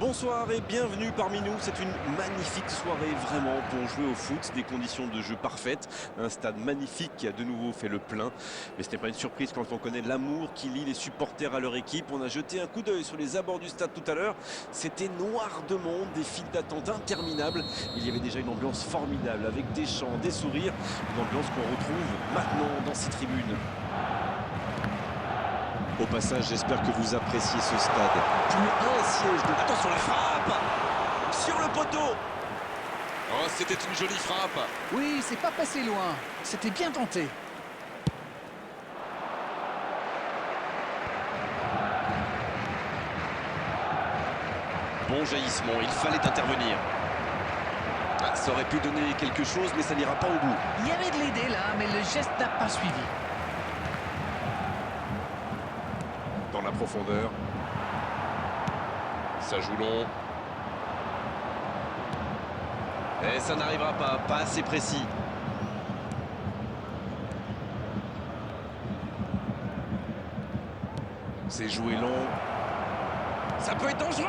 Bonsoir et bienvenue parmi nous. C'est une magnifique soirée vraiment pour jouer au foot. Des conditions de jeu parfaites. Un stade magnifique qui a de nouveau fait le plein. Mais ce n'est pas une surprise quand on connaît l'amour qui lie les supporters à leur équipe. On a jeté un coup d'œil sur les abords du stade tout à l'heure. C'était noir de monde, des files d'attente interminables. Il y avait déjà une ambiance formidable avec des chants, des sourires. Une ambiance qu'on retrouve maintenant dans ces tribunes. Au passage, j'espère que vous appréciez ce stade. Plus un siège de... Attention la frappe sur le poteau. Oh, c'était une jolie frappe. Oui, c'est pas passé loin. C'était bien tenté. Bon jaillissement, il fallait intervenir. Ah, ça aurait pu donner quelque chose, mais ça n'ira pas au bout. Il y avait de l'idée là, mais le geste n'a pas suivi. Dans la profondeur. Ça joue long. Et ça n'arrivera pas assez précis. C'est joué long. Ça peut être dangereux.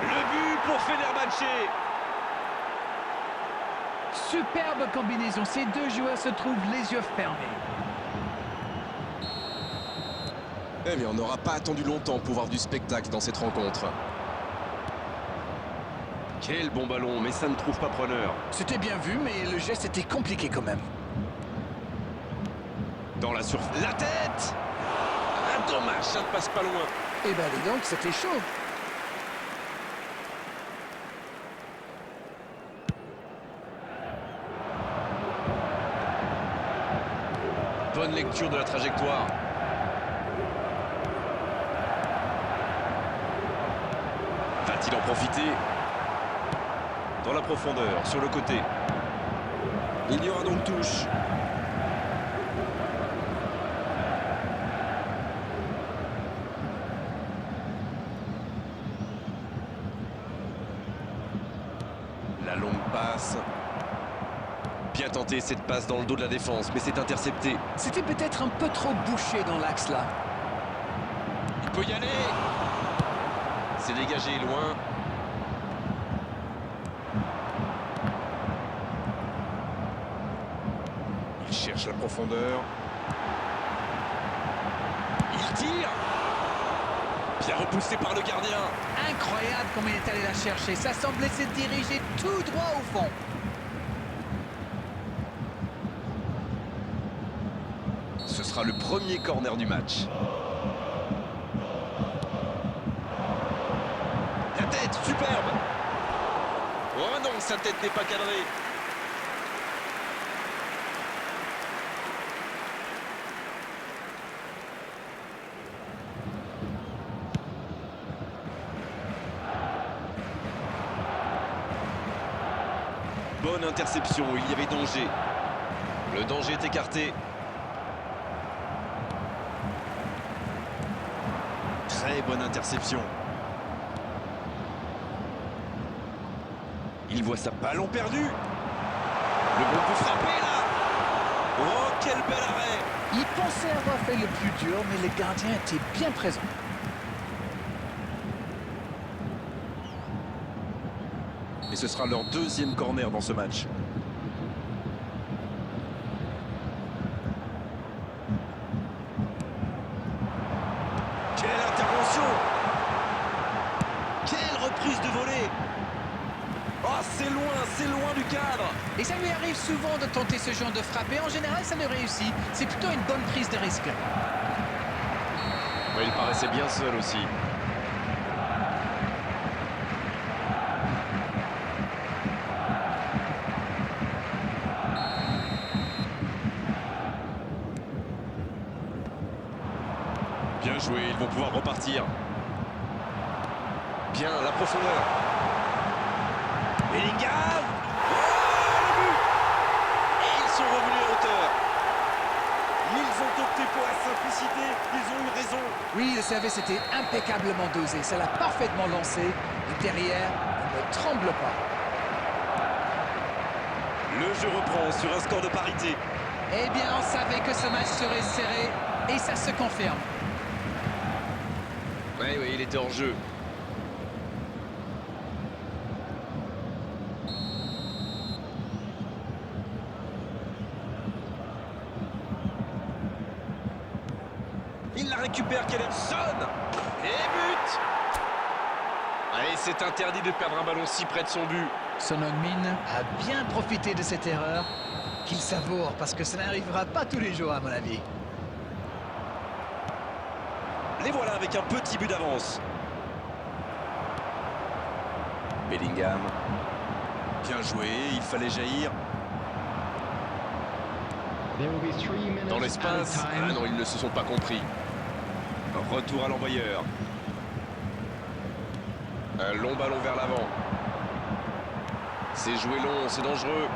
Le but pour Fenerbahçe. Superbe combinaison. Ces deux joueurs se trouvent les yeux fermés. Eh bien, on n'aura pas attendu longtemps pour voir du spectacle dans cette rencontre. Quel bon ballon, mais ça ne trouve pas preneur. C'était bien vu, mais le geste était compliqué quand même. Dans la surface. La tête. Ah, dommage, ça ne passe pas loin. Eh ben dis donc, c'était chaud. Bonne lecture de la trajectoire. Va-t-il en profiter? Dans la profondeur, sur le côté. Il y aura donc touche. La longue passe. Bien tenté cette passe dans le dos de la défense, mais c'est intercepté. C'était peut-être un peu trop bouché dans l'axe là. Il peut y aller. C'est dégagé loin. Il cherche la profondeur. Il tire. Bien repoussé par le gardien. Incroyable comme il est allé la chercher. Ça semblait se diriger tout droit au fond. Ce sera le premier corner du match. La tête, superbe. Oh non, sa tête n'est pas cadrée. Bonne interception, il y avait danger. Le danger est écarté. Très bonne interception. Il voit sa ballon perdu. Le bon coup frappé là. Oh, quel bel arrêt. Il pensait avoir fait le plus dur, mais le gardien était bien présent. Et ce sera leur deuxième corner dans ce match. Quelle intervention! Quelle reprise de volée! Oh, c'est loin du cadre! Et ça lui arrive souvent de tenter ce genre de frappe. Et en général, ça le réussit. C'est plutôt une bonne prise de risque. Ouais, il paraissait bien seul aussi. Bien joué, ils vont pouvoir repartir. Bien, la profondeur. Bellingham. Oh, le but. Et ils sont revenus à hauteur. Ils ont opté pour la simplicité, ils ont eu raison. Oui, le service était impeccablement dosé. Ça l'a parfaitement lancé. Et derrière, il ne tremble pas. Le jeu reprend sur un score de parité. Eh bien, on savait que ce match serait serré. Et ça se confirme. Oui, il était hors jeu. Il la récupère, Son. Et but. Allez, c'est interdit de perdre un ballon si près de son but. Son Heung-min a bien profité de cette erreur qu'il savoure parce que ça n'arrivera pas tous les jours à mon avis. Les voilà avec un petit but d'avance. Bellingham. Bien joué, il fallait jaillir. Dans l'espace. Ah non, ils ne se sont pas compris. Retour à l'envoyeur. Un long ballon vers l'avant. C'est joué long, c'est dangereux.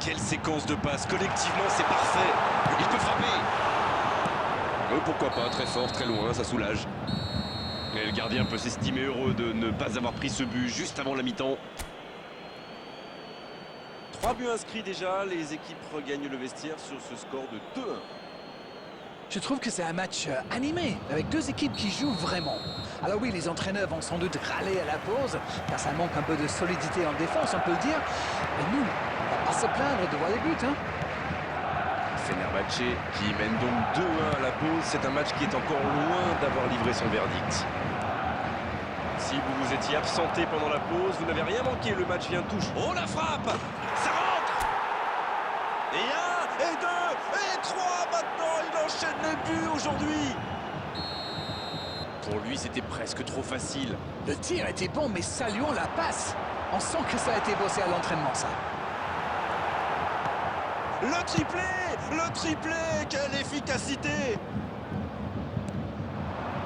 Quelle séquence de passes. Collectivement, c'est parfait. Il peut frapper. Pourquoi pas, très fort, très loin, ça soulage. Et le gardien peut s'estimer heureux de ne pas avoir pris ce but juste avant la mi-temps. 3 buts inscrits déjà, les équipes regagnent le vestiaire sur ce score de 2-1. Je trouve que c'est un match animé, avec deux équipes qui jouent vraiment. Alors oui, les entraîneurs vont sans doute râler à la pause, car ça manque un peu de solidité en défense, on peut le dire. Mais nous, on va pas se plaindre de voir les buts, hein. Fenerbahçe qui mène donc 2-1 à la pause. C'est un match qui est encore loin d'avoir livré son verdict. Si vous vous étiez absenté pendant la pause, vous n'avez rien manqué. Le match vient touche. Oh, la frappe! Ça rentre! Et 1, et 2, et 3 maintenant. Il enchaîne les buts aujourd'hui. Pour lui, c'était presque trop facile. Le tir était bon, mais saluons la passe. On sent que ça a été bossé à l'entraînement, ça. Le triplé! Le triplé! Quelle efficacité!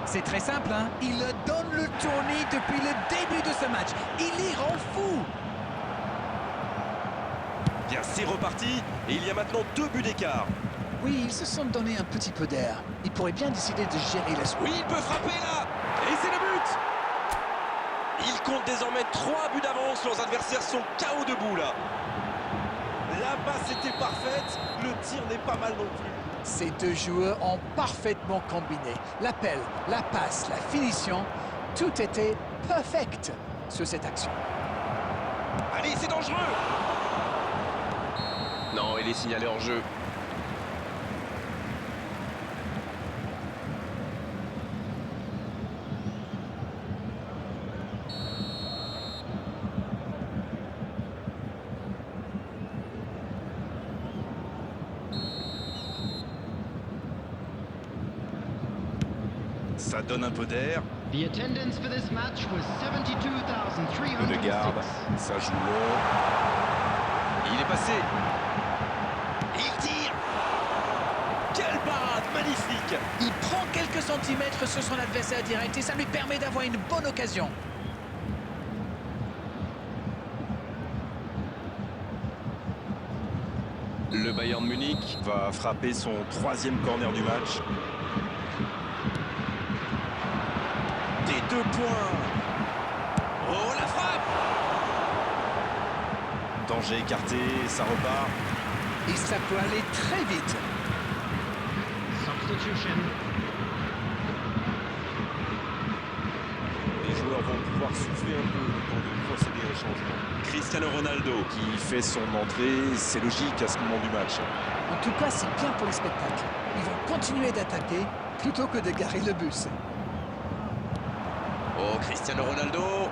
C'est très simple, hein. Il donne le tournis depuis le début de ce match. Il y rend fou. Bien, c'est reparti. Et il y a maintenant 2 buts d'écart. Oui, ils se sont donné un petit peu d'air. Ils pourraient bien décider de gérer la suite. Oui, il peut frapper là! Et c'est le but! Il compte désormais 3 buts d'avance. Leurs adversaires sont KO debout là. La passe était parfaite, le tir n'est pas mal non plus. Ces deux joueurs ont parfaitement combiné. L'appel, la passe, la finition, tout était perfect sur cette action. Allez, c'est dangereux! Non, il est signalé hors jeu. Ça donne un peu d'air. The attendance for this match was 72,306. Le garde, ça joue long. Il est passé. Il tire. Quelle parade magnifique! Il prend quelques centimètres sur son adversaire direct et ça lui permet d'avoir une bonne occasion. Le Bayern Munich va frapper son 3e corner du match. Des 2 points. Oh, la frappe! Danger écarté, ça repart. Et ça peut aller très vite. Substitution. Les joueurs vont pouvoir souffler un peu le temps de procéder au changement. Cristiano Ronaldo qui fait son entrée, c'est logique à ce moment du match. En tout cas, c'est bien pour le spectacle. Ils vont continuer d'attaquer plutôt que de garer le bus. Oh, Cristiano Ronaldo!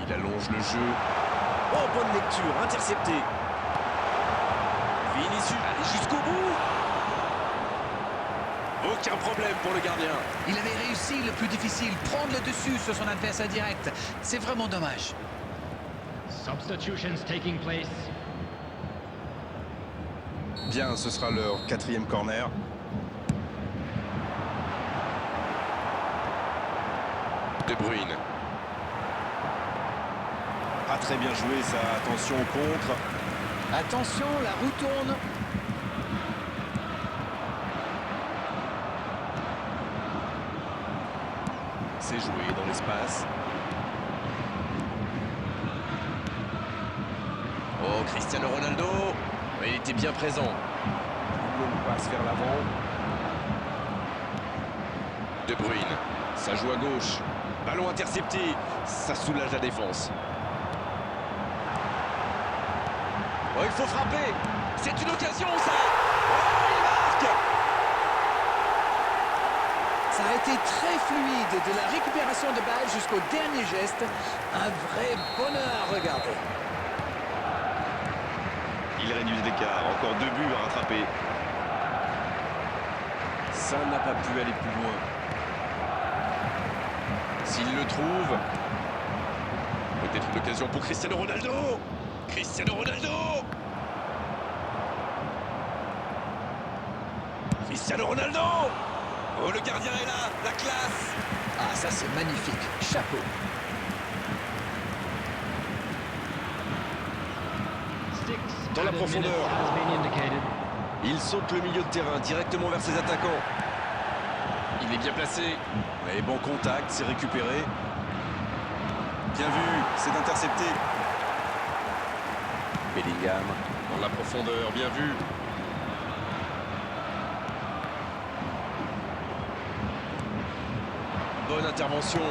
Il allonge le jeu. Oh, bonne lecture, intercepté. Vinicius, allez jusqu'au bout. Aucun problème pour le gardien. Il avait réussi le plus difficile, prendre le dessus sur son adversaire direct. C'est vraiment dommage. Substitutions taking place. Bien, ce sera leur 4e corner. De Bruyne. Pas très bien joué ça, attention au contre. Attention, la roue tourne. C'est joué dans l'espace. Oh, Cristiano Ronaldo. Il était bien présent. Une passe vers l'avant. De Bruyne. Ça joue à gauche. Ballon intercepté. Ça soulage la défense. Oh, il faut frapper. C'est une occasion, ça. Oh, il marque. Ça a été très fluide, de la récupération de balle jusqu'au dernier geste. Un vrai bonheur à regarder. Il réduit l'écart. Encore 2 buts à rattraper. Ça n'a pas pu aller plus loin. S'il le trouve, peut-être une occasion pour Cristiano Ronaldo. Cristiano Ronaldo. Cristiano Ronaldo. Oh, le gardien est là, la classe. Ah, ça c'est magnifique. Chapeau. Dans la profondeur. Has been indicated. Il saute le milieu de terrain directement vers ses attaquants. Il est bien placé. Et bon contact, c'est récupéré. Bien vu, c'est intercepté. Bellingham. Dans la profondeur, bien vu. Bonne intervention.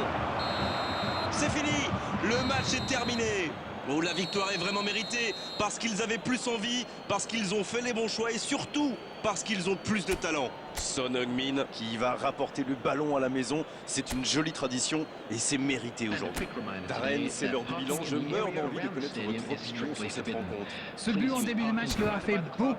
C'est fini. Le match est terminé. Oh, la victoire est vraiment méritée parce qu'ils avaient plus envie, parce qu'ils ont fait les bons choix et surtout parce qu'ils ont plus de talent. Son Heung-min Qui va rapporter le ballon à la maison. C'est une jolie tradition et c'est mérité aujourd'hui. Darren, c'est l'heure du bilan. Je meurs d'envie de connaître votre opinion sur cette rencontre. Ce but en début de match leur a fait beaucoup de